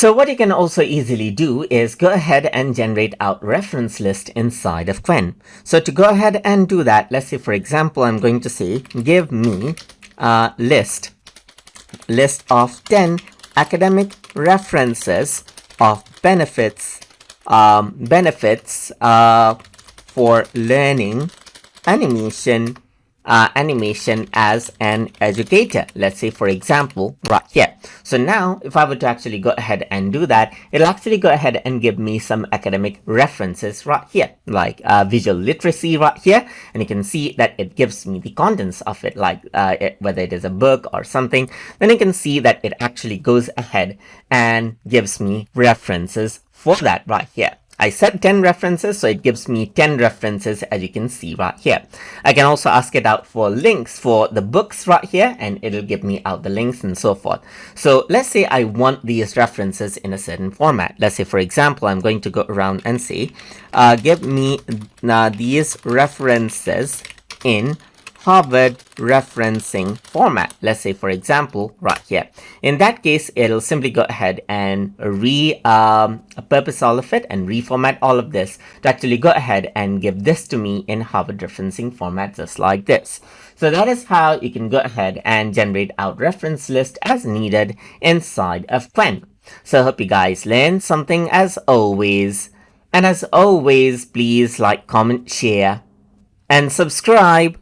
So what you can also easily do is go ahead and generate out reference list inside of Qwen. So to go ahead and do that, let's say for example, I'm going to say, give me a list of 10 academic references of benefits for learning animation as an educator. Let's say for example right here. So now if I were to actually go ahead and do that, it'll actually go ahead and give me some academic references right here, like visual literacy right here, and you can see that it gives me the contents of it, like whether it is a book or something. Then you can see that it actually goes ahead and gives me references for that right here. I set 10 references, so it gives me 10 references, as you can see right here. I can also ask it out for links for the books right here, and it'll give me out the links and so forth. So let's say I want these references in a certain format. Let's say, for example, I'm going to go around and say, give me these references in Harvard referencing format. Let's say for example right here. In that case, it'll simply go ahead and repurpose all of it and reformat all of this to actually go ahead and give this to me in Harvard referencing format, just like this. So that is how you can go ahead and generate out reference list as needed inside of Qwen. So I hope you guys learned something as always. And as always, please like, comment, share, and subscribe.